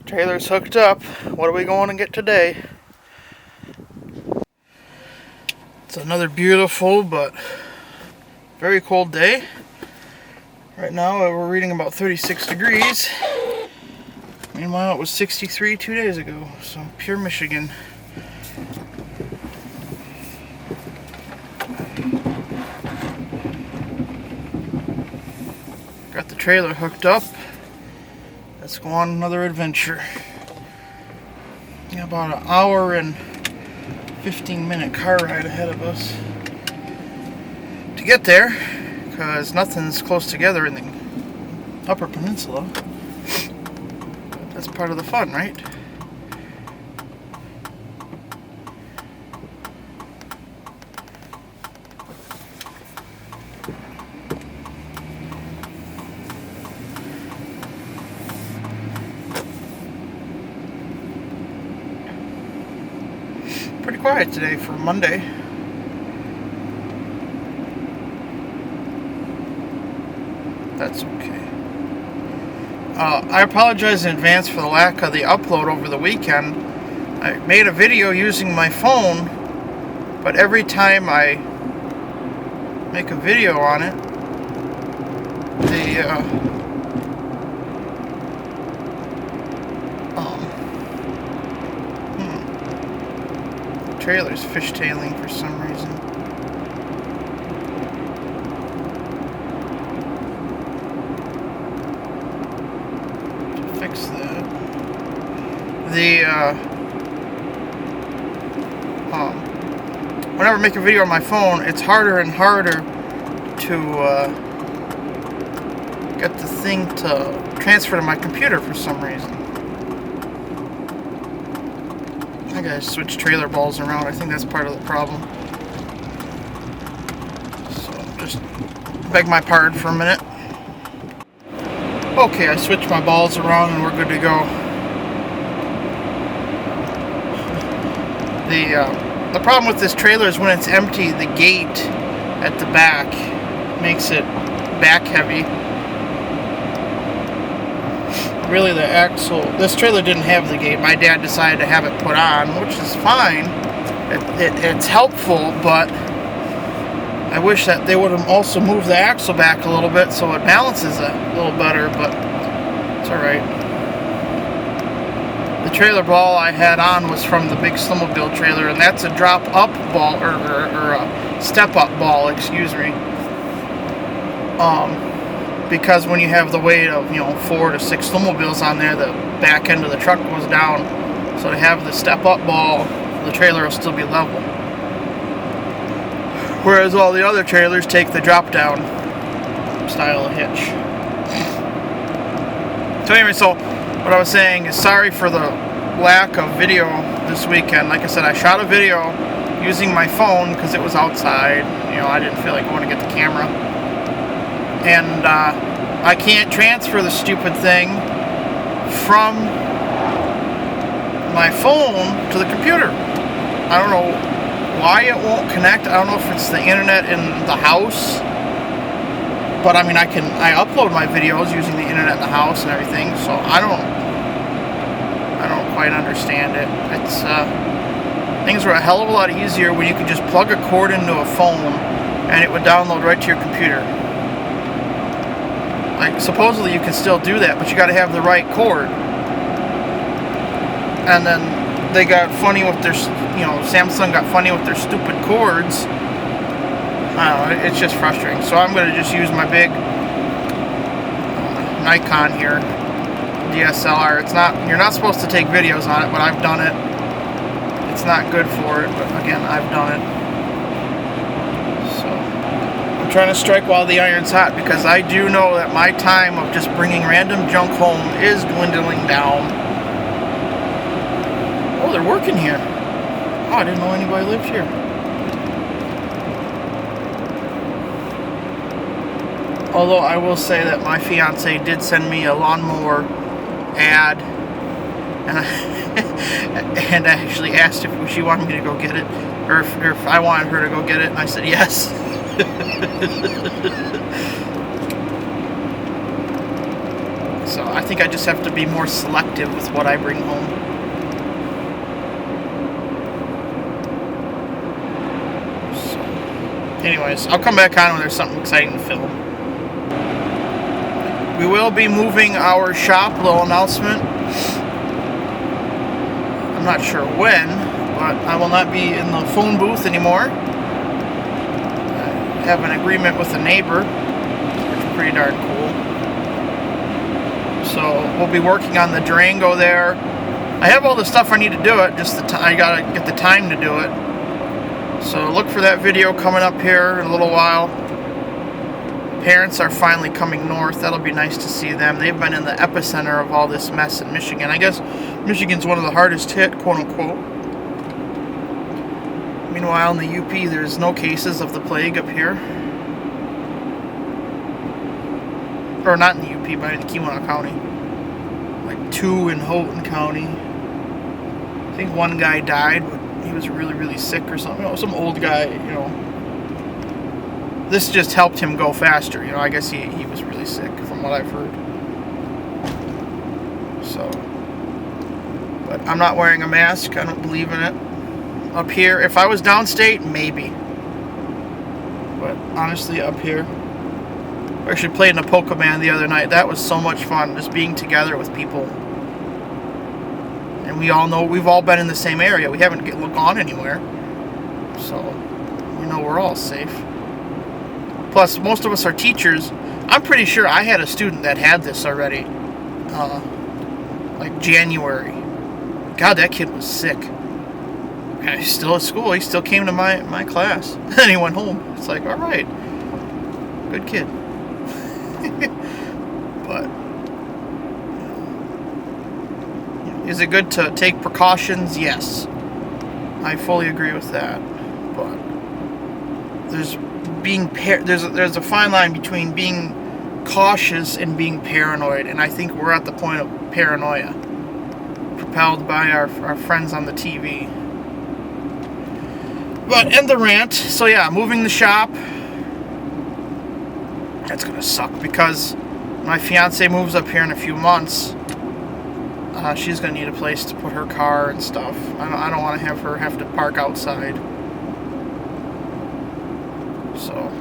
Trailer's hooked up. What are we going to get today? It's another beautiful but very cold day. Right now we're reading about 36 degrees. Meanwhile it was 63 2 days ago. So pure Michigan. Got the trailer hooked up. Let's go on another adventure. Got about an hour and 15-minute car ride ahead of us to get there, because nothing's close together in the Upper Peninsula. But that's part of the fun, right? Pretty quiet today for Monday. That's okay. I apologize in advance for the lack of the upload over the weekend. I made a video using my phone, but every time I make a video on it, the trailer's fishtailing for some reason. To fix that, whenever I make a video on my phone, it's harder and harder to get the thing to transfer to my computer for some reason. I gotta switch trailer balls around. I think that's part of the problem. So just beg my pardon for a minute. Okay, I switched my balls around and we're good to go. The problem with this trailer is when it's empty, the gate at the back makes it back heavy. Really, the axle, this trailer didn't have the gate. My dad decided to have it put on, which is fine. It's helpful, but I wish that they would have also moved the axle back a little bit so it balances a little better, but it's alright. The trailer ball I had on was from the big snowmobile trailer, and that's a drop-up ball, or a step-up ball, excuse me. Because when you have the weight of, 4 to 6 snowmobiles on there, the back end of the truck goes down. So to have the step-up ball, the trailer will still be level. Whereas all the other trailers take the drop-down style of hitch. So anyway, what I was saying is sorry for the lack of video this weekend. Like I said, I shot a video using my phone because it was outside. I didn't feel like going to get the camera. And I can't transfer the stupid thing from my phone to the computer. I don't know why it won't connect. I don't know if it's the internet in the house. But I mean, I upload my videos using the internet in the house and everything. So I don't quite understand it. It's things were a hell of a lot easier when you could just plug a cord into a phone and it would download right to your computer. Like, supposedly you can still do that, but you got to have the right cord. And then they got funny with their, Samsung got funny with their stupid cords. I don't know, it's just frustrating. So I'm going to just use my big Nikon here, DSLR. You're not supposed to take videos on it, but I've done it. It's not good for it, but again, I've done it. I'm trying to strike while the iron's hot, because I do know that my time of just bringing random junk home is dwindling down. Oh, they're working here. Oh, I didn't know anybody lived here. Although I will say that my fiance did send me a lawnmower ad, and I actually asked if she wanted me to go get it, or if I wanted her to go get it, and I said yes. So I think I just have to be more selective with what I bring home. So, anyways, I'll come back on when there's something exciting to film. We will be moving our shop, little announcement. I'm not sure when, but I will not be in the phone booth anymore. I have an agreement with a neighbor, which is pretty darn cool. So we'll be working on the Durango there. I have all the stuff I need to do it, just I gotta get the time to do it. So look for that video coming up here in a little while. Parents are finally coming north. That'll be nice to see them. They've been in the epicenter of all this mess in Michigan. I guess Michigan's one of the hardest hit, quote unquote. Meanwhile, in the UP, there's no cases of the plague up here. Or not in the UP, but in Keweenaw County. Like 2 in Houghton County. I think one guy died, but he was really, really sick or something. You know, some old guy, you know. This just helped him go faster. You know, I guess he was really sick from what I've heard. So, but I'm not wearing a mask. I don't believe in it. Up here, if I was downstate, maybe. But honestly, up here. I actually played in a polka band the other night. That was so much fun, just being together with people. And we all know, we've all been in the same area. We haven't gone anywhere. So, we know we're all safe. Plus, most of us are teachers. I'm pretty sure I had a student that had this already. Like January. God, that kid was sick. And he's still at school. He still came to my class. And he went home. It's like, alright. Good kid. But, is it good to take precautions? Yes. I fully agree with that. But, there's a fine line between being cautious and being paranoid, and I think we're at the point of paranoia, propelled by our friends on the TV. But end the rant. So yeah, moving the shop. That's gonna suck because my fiance moves up here in a few months. She's gonna need a place to put her car and stuff. I don't want to have her have to park outside. So,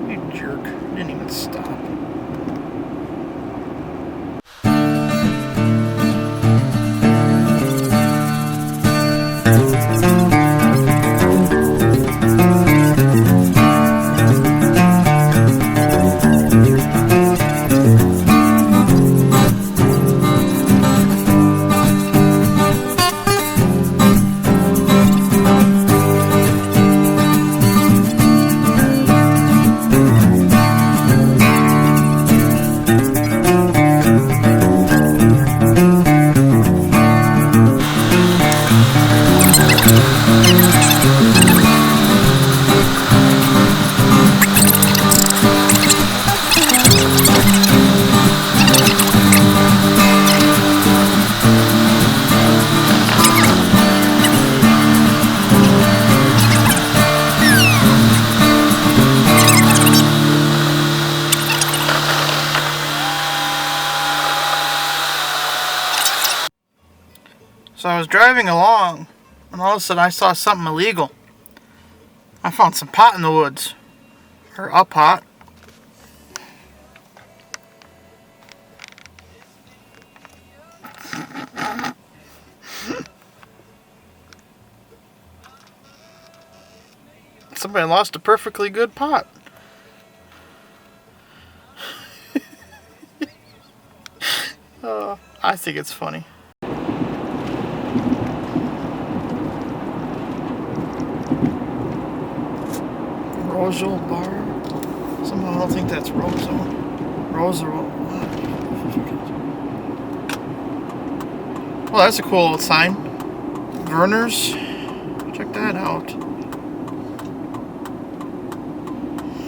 you jerk. Didn't even stop. So I was driving along, and all of a sudden I saw something illegal. I found some pot in the woods. Or a pot. Somebody lost a perfectly good pot. I think it's funny. Rosal Bar? Somehow I don't think that's Rosal. Rosal. Well, that's a cool old sign. Verner's. Check that out.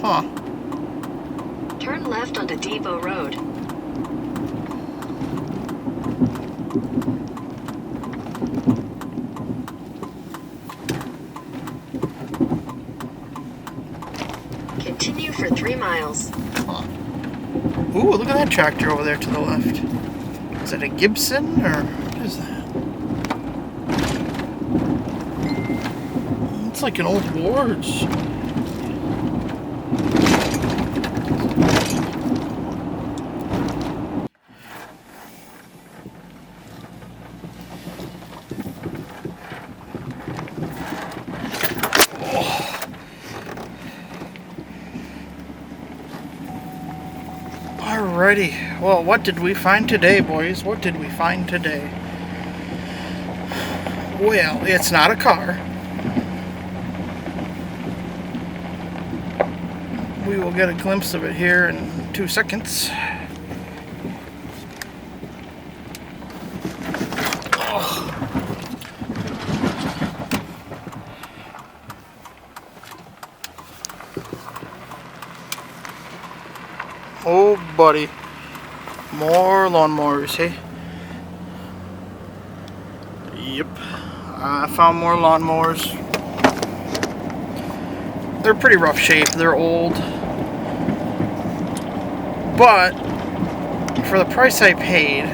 Huh. Turn left onto Depot Road. Continue for 3 miles. Huh. Ooh, look at that tractor over there to the left. Is that a Gibson or what is that? It's like an old Ward's. Alrighty, well, what did we find today, boys? What did we find today? Well, it's not a car. We will get a glimpse of it here in 2 seconds. Oh, buddy. More lawnmowers, hey? Yep. I found more lawnmowers. They're pretty rough shape. They're old. But, for the price I paid...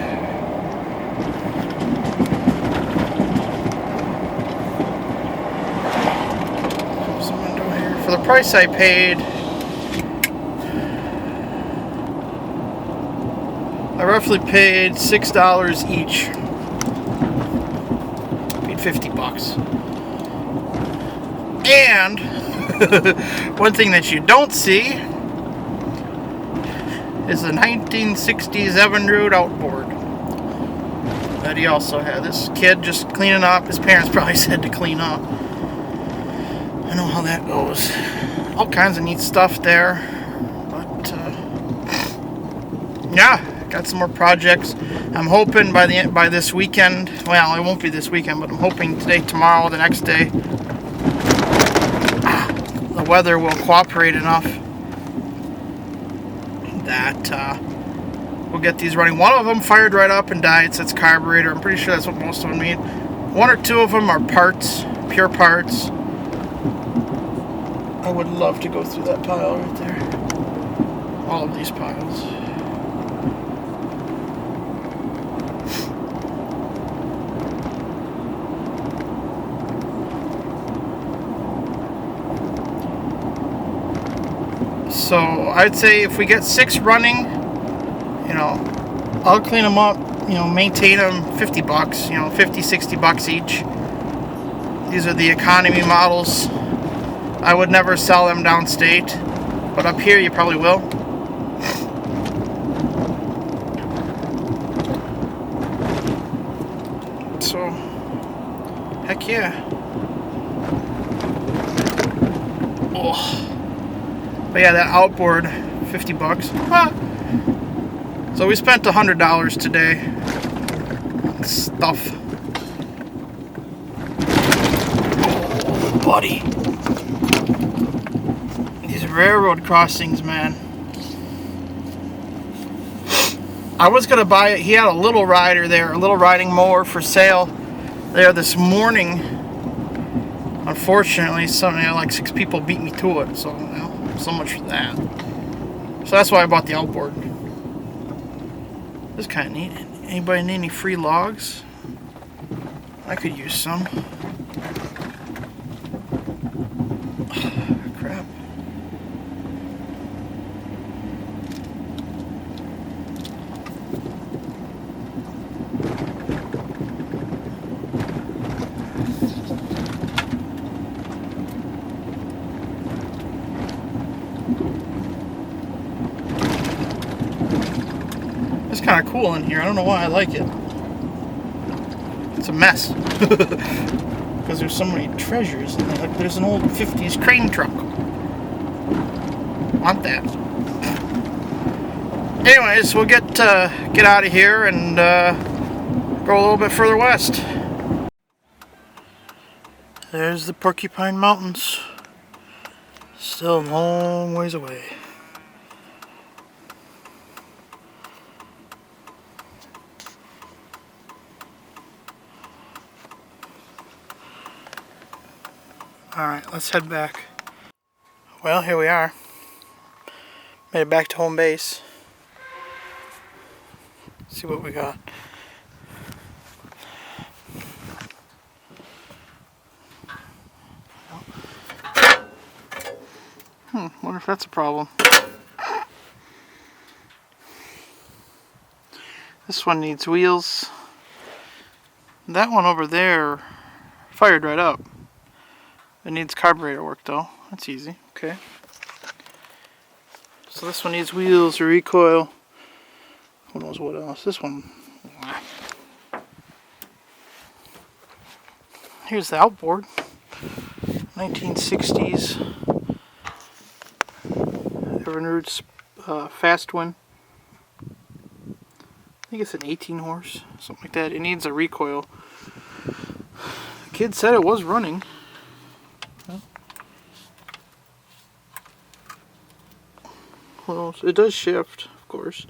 For the price I paid... I roughly paid $6 each. Paid $50. And one thing that you don't see is the 1960s Evinrude outboard that he also had. This kid just cleaning up. His parents probably said to clean up. I know how that goes. All kinds of neat stuff there. But yeah. Got some more projects. I'm hoping by this weekend. Well, it won't be this weekend, but I'm hoping today, tomorrow, the next day, the weather will cooperate enough that we'll get these running. One of them fired right up and died. It's carburetor. I'm pretty sure that's what most of them need. One or two of them are parts, pure parts. I would love to go through that pile right there. All of these piles. So I'd say if we get 6 running, you know, I'll clean them up, you know, maintain them, $50, you know, $50-$60 each. These are the economy models. I would never sell them downstate, but up here you probably will. So, heck yeah. Oh. But yeah, that outboard, $50. Huh. So we spent $100 today. Stuff. Oh, buddy. These railroad crossings, man. I was gonna buy it. He had a little rider there, a little riding mower for sale there this morning. Unfortunately, like 6 people beat me to it. So, you know. So much for that. So that's why I bought the outboard. This is kind of neat. Anybody need any free logs? I could use some. Crap. It's kind of cool in here. I don't know why I like it. It's a mess. Because there's so many treasures in there. Like there's an old 50s crane truck. Want that. Anyways, we'll get out of here and go a little bit further west. There's the Porcupine Mountains. Still a long ways away. Alright, let's head back. Well, here we are. Made it back to home base. see what we got. Wonder if that's a problem. This one needs wheels. That one over there fired right up. It needs carburetor work though. That's easy. Okay. So this one needs wheels or recoil. Who knows what else? This one. Here's the outboard. 1960s. Evinrude's Fastwin. I think it's an 18 horse, something like that. It needs a recoil. The kid said it was running. What else? It does shift, of course.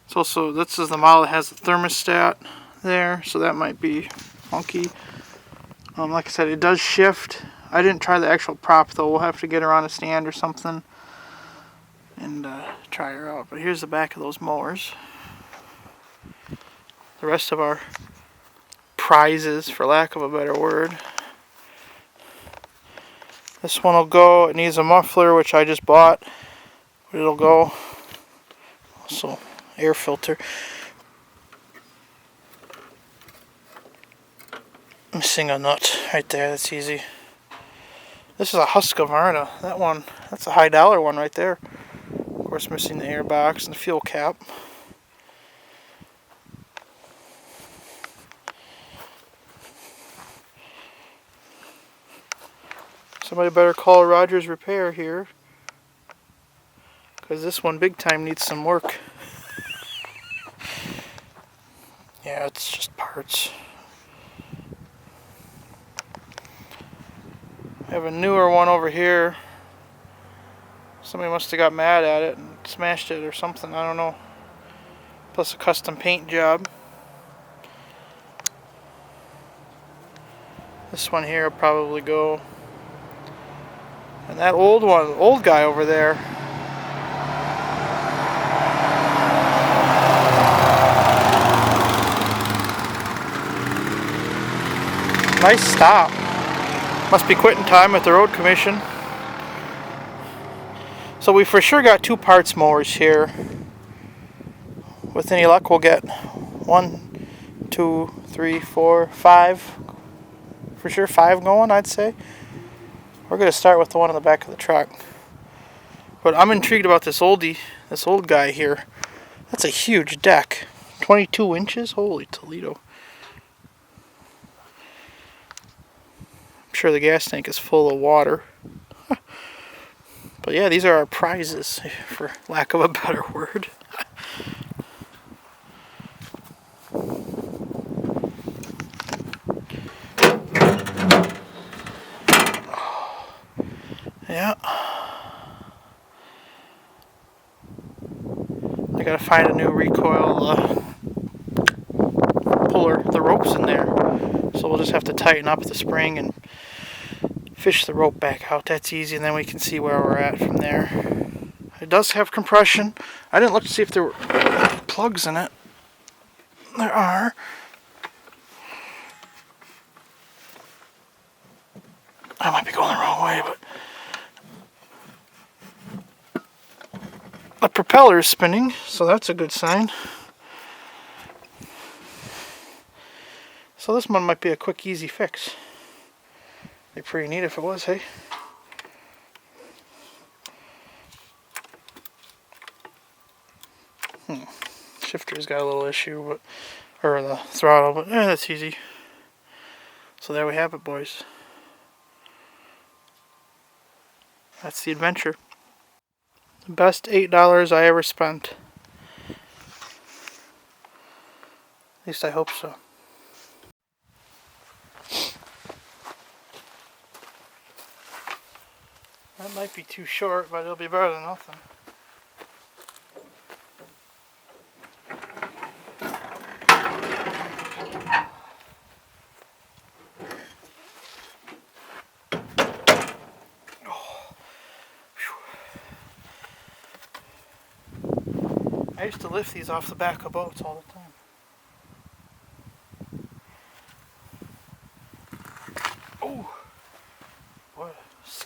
It's also, this is the model that has the thermostat there, so that might be funky. Like I said, it does shift. I didn't try the actual prop though. We'll have to get her on a stand or something and try her out. But here's the back of those mowers. The rest of our prizes, for lack of a better word. This one will go. It needs a muffler, which I just bought. But it'll go. Also, air filter. Missing a nut right there. That's easy. This is a Husqvarna. That one, that's a high dollar one right there. Of course, missing the air box and the fuel cap. Somebody better call Rogers Repair here, because this one big time needs some work. Yeah, it's just parts. I have a newer one over here. Somebody must have got mad at it and smashed it or something, I don't know. Plus a custom paint job. This one here will probably go. And that old one, old guy over there. Nice stop. Must be quitting time at the road commission. So we for sure got 2 parts mowers here. With any luck, we'll get 1, 2, 3, 4, 5. For sure 5 going, I'd say. We're going to start with the one on the back of the truck. But I'm intrigued about this old guy here. That's a huge deck. 22 inches? Holy Toledo. I'm sure the gas tank is full of water. But yeah, these are our prizes, for lack of a better word. Yeah. I gotta find a new recoil puller. The rope's in there. So we'll just have to tighten up the spring and fish the rope back out. That's easy, and then we can see where we're at from there. It does have compression. I didn't look to see if there were plugs in it. There are. I might be going the wrong way, but the propeller is spinning, so that's a good sign. So this one might be a quick, easy fix. Be pretty neat if it was, hey? Shifter's got a little issue, but or the throttle, but that's easy. So there we have it, boys. That's the adventure. The best $8 I ever spent. At least I hope so. That might be too short, but it'll be better than nothing. I used to lift these off the back of boats all the time.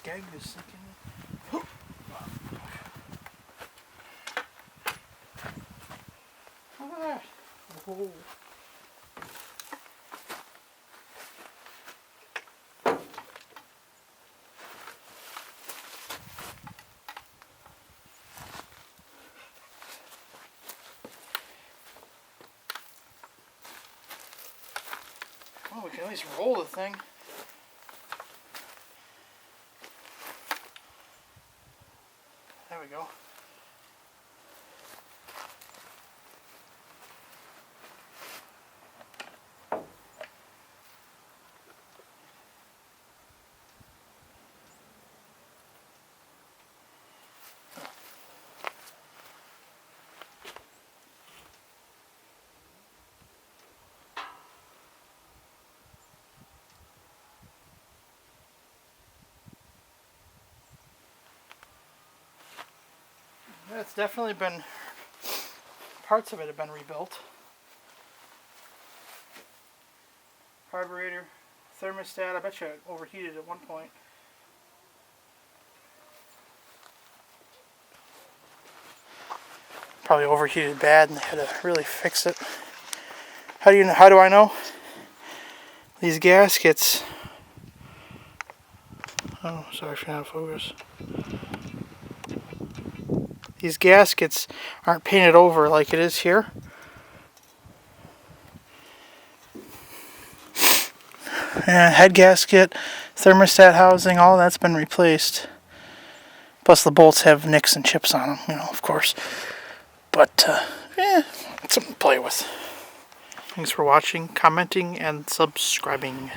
skeg is sinking. Look at that. Whoa. Well, we can at least roll the thing. There we go. It's definitely been, parts of it have been rebuilt. Carburetor, thermostat, I bet you it overheated at one point. Probably overheated bad and they had to really fix it. How do I know? These gaskets, oh sorry for not focus. These gaskets aren't painted over like it is here. And head gasket, thermostat housing, all that's been replaced. Plus the bolts have nicks and chips on them, you know, of course. But, it's something to play with. Thanks for watching, commenting, and subscribing.